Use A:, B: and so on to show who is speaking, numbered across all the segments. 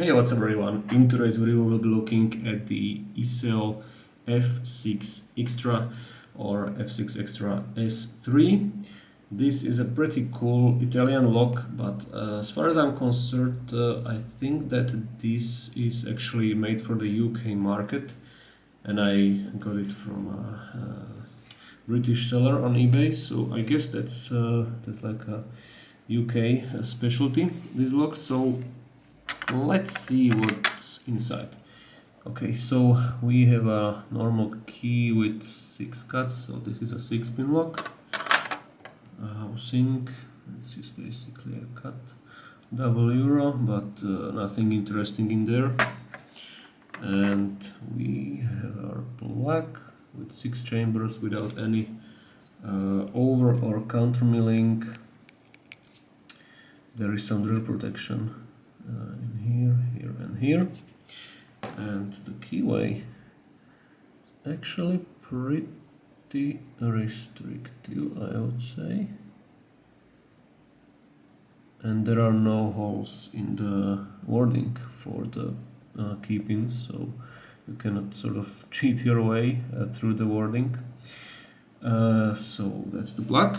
A: Hey, what's up everyone? In today's video we'll be looking at the Iseo F6 Extra or F6 Extra S3. This is a pretty cool Italian lock, but as far as I'm concerned, I think that this is actually made for the UK market, and I got it from a British seller on eBay, so I guess that's like a UK specialty, these locks. So let's see what's inside. Okay, so we have a normal key with 6 cuts, so this is a 6-pin lock. Housing, this is basically a cut double euro, but nothing interesting in there. And we have our plug with 6 chambers without any over or counter milling. There is some drill protection in here and here, and the keyway actually pretty restrictive, I would say, and there are no holes in the wording for the key pins, so you cannot sort of cheat your way through the wording. So that's the plug.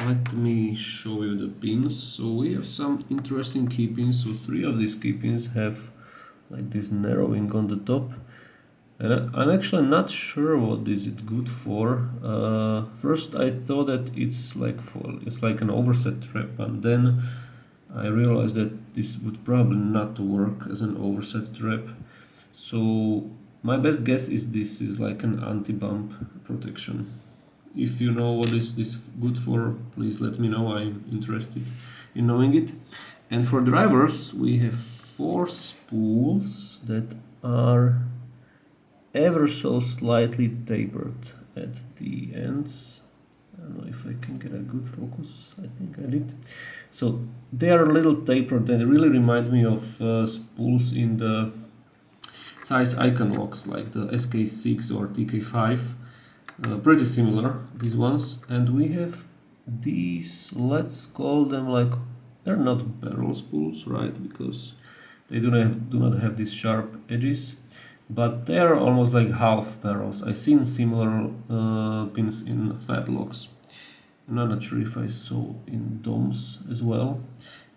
A: Let me show you the pins. So we have some interesting key pins. So 3 of these key pins have like this narrowing on the top, and I'm actually not sure what is it good for. First I thought that it's like an overset trap, and then I realized that this would probably not work as an overset trap. So my best guess is this is like an anti-bump protection. If you know what is this good for, please let me know. I'm interested in knowing it. And for drivers, we have 4 spools that are ever so slightly tapered at the ends. I don't know if I can get a good focus. I think I did. So they are a little tapered and really remind me of spools in the size icon locks like the SK6 or TK5. Pretty similar, these ones. And we have these, let's call them like, they're not barrel spools, right? Because they do not have these sharp edges, but they are almost like half barrels. I've seen similar pins in fab locks. I'm not sure if I saw in DOMs as well,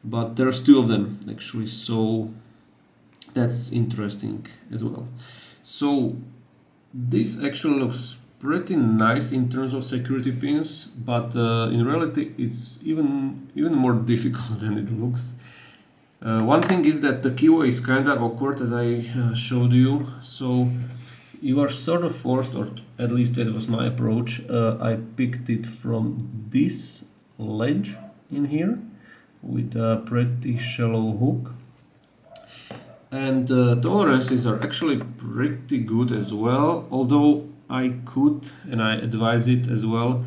A: but there's 2 of them actually, so that's interesting as well. So this actually looks pretty nice in terms of security pins, but in reality it's even more difficult than it looks. One thing is that the keyway is kind of awkward, as I showed you, so you are sort of forced, or at least that was my approach. I picked it from this ledge in here with a pretty shallow hook, and the tolerances are actually pretty good as well, although I could, and I advise it as well,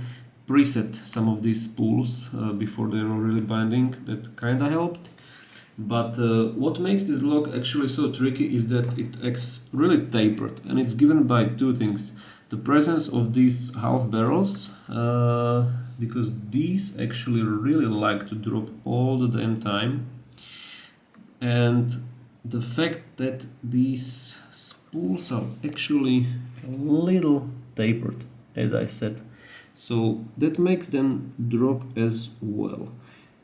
A: preset some of these spools before they are really binding. That kinda helped. But what makes this lock actually so tricky is that it acts really tapered, and it's given by 2 things. The presence of these half barrels, because these actually really like to drop all the damn time, and the fact that these spools are actually a little tapered, as I said, so that makes them drop as well.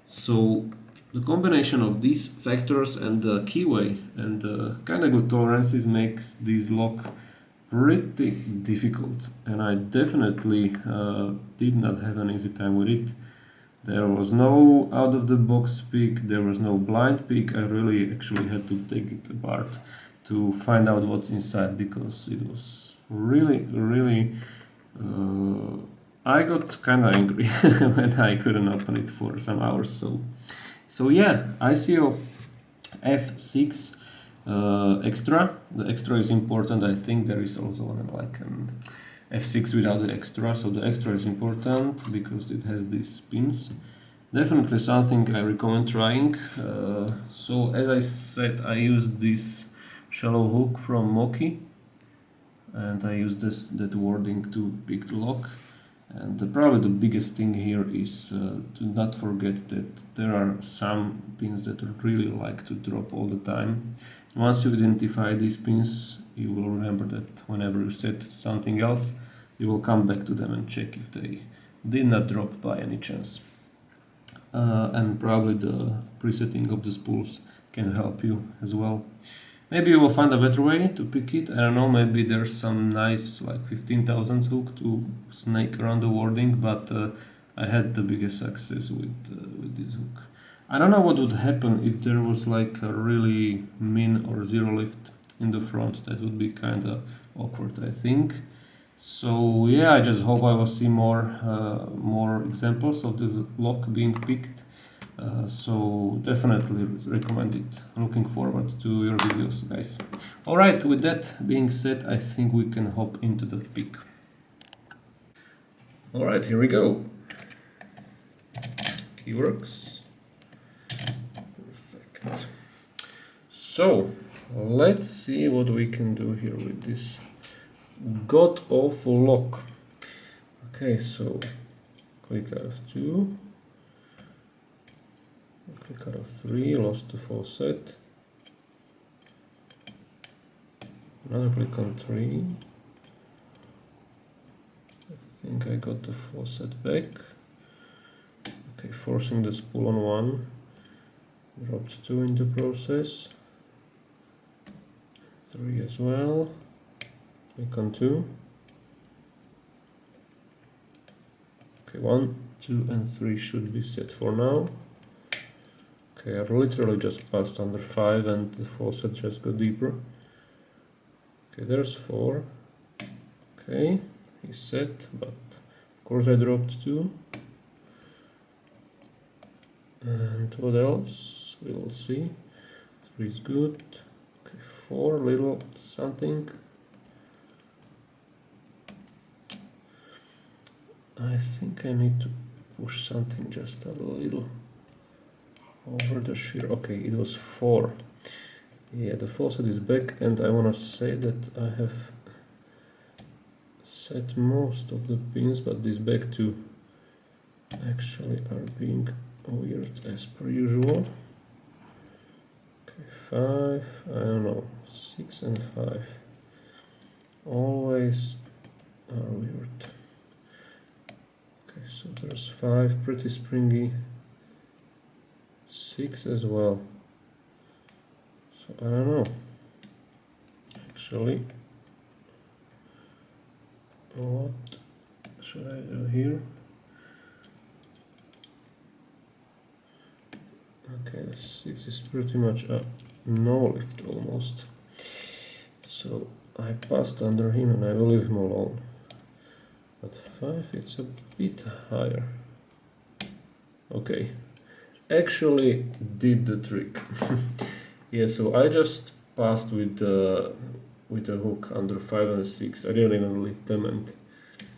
A: So the combination of these factors and the keyway and the kind of good tolerances makes this lock pretty difficult, and I definitely did not have an easy time with it. There was no out of the box pick, there was no blind pick. I really actually had to take it apart to find out what's inside, because it was really I got kind of angry when I couldn't open it for some hours. So yeah, Iseo F6 Extra. The extra is important. I think there is also like an F6 without the extra, so the extra is important because it has these pins. Definitely something I recommend trying. So as I said, I used this shallow hook from Moki, and I used that wording to pick the lock. And probably the biggest thing here is to not forget that there are some pins that really like to drop all the time. Once you identify these pins, you will remember that whenever you set something else, you will come back to them and check if they did not drop by any chance. And probably the presetting of the spools can help you as well. Maybe you will find a better way to pick it. I don't know, maybe there's some nice like 15,000 hook to snake around the wording, but I had the biggest success with this hook. I don't know what would happen if there was like a really min or zero lift in the front. That would be kind of awkward, I think. So yeah, I just hope I will see more examples of this lock being picked. So definitely recommend it. I'm looking forward to your videos, guys. Alright, with that being said, I think we can hop into the pick. Alright, here we go. Key works. Perfect. So, let's see what we can do here with this god awful lock. Okay, so click out of 2. Click out of 3, lost the full set. Another click on 3. I think I got the full set back. Okay, forcing the spool on 1. Dropped 2 in the process. 3 as well. Click on 2. Okay, 1, 2 and 3 should be set for now. Okay, I literally just passed under 5 and the faucet just got deeper. Okay, there's 4. Okay, he's set, but of course I dropped 2. And what else? We will see. 3 is good. Okay, 4, little something. I think I need to push something just a little over the shear. Okay, it was 4. Yeah, the faucet is back, and I want to say that I have set most of the pins, but these back two actually are being weird as per usual. Okay, 5, I don't know, 6 and 5 always are weird. Okay, so there's 5, pretty springy. 6 as well. So I don't know. Actually, what should I do here? Okay, 6 is pretty much a no lift almost. So I passed under him and I will leave him alone. But 5, it's a bit higher. Okay. Actually did the trick. Yeah, so I just passed with the hook under 5 and 6. I didn't even lift them, and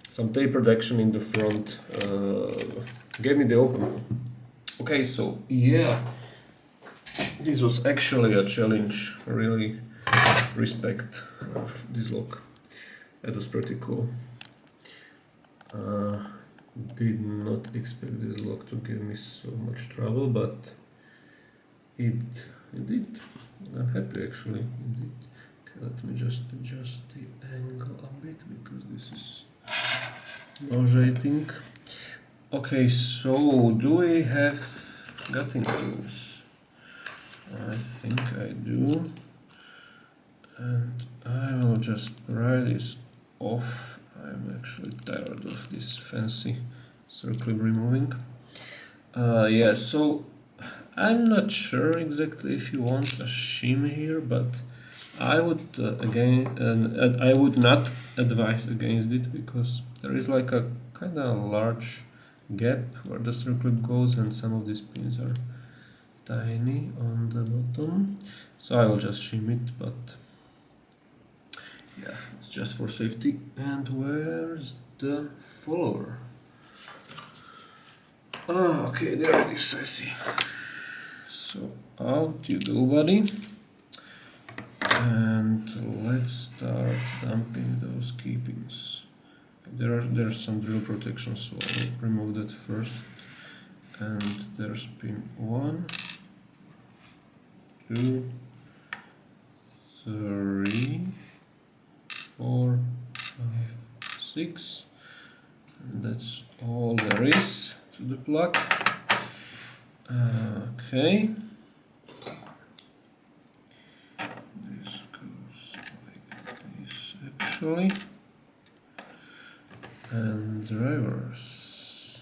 A: some tapered action in the front gave me the open. Okay, so yeah, this was actually a challenge. Really respect of this lock. That was pretty cool. Did not expect this lock to give me so much trouble, but it did. I'm happy actually, indeed. Okay, let me just adjust the angle a bit because this is nauseating. Okay, so do we have gutting tools? I think I do. And I will just pry this off. I'm actually tired of this fancy circle removing. Yeah, so I'm not sure exactly if you want a shim here, but I would I would not advise against it because there is like a kind of large gap where the circle goes, and some of these pins are tiny on the bottom. So I will just shim it, but yeah, it's just for safety. And where's the follower? Oh, okay, there it is, I see. So out you go, buddy. And let's start dumping those key pins. There's some drill protection, so I'll remove that first. And there's pin 1, 2, 3, 4, 5, 6. And that's all there is to the plug. Okay. This goes like this actually. And drivers.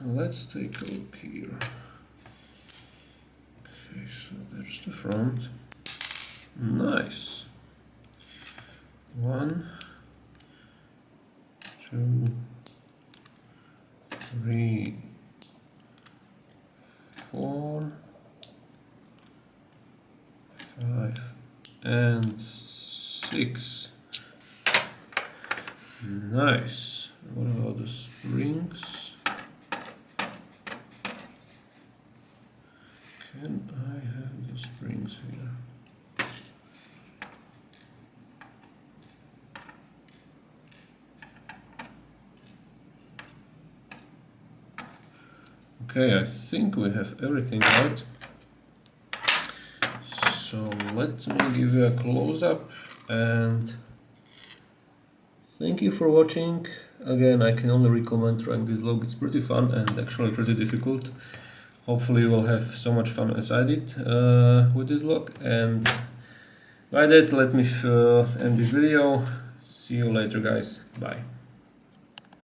A: Let's take a look here. Okay, so there's the front. Nice. 1, 2, 3, 4, 5, and 6. Nice. What about the springs? Can I have the springs here? Okay, I think we have everything right. So let me give you a close-up and thank you for watching. Again, I can only recommend trying this log. It's pretty fun and actually pretty difficult. Hopefully you will have so much fun as I did with this log. And by that, let me end this video. See you later, guys. Bye.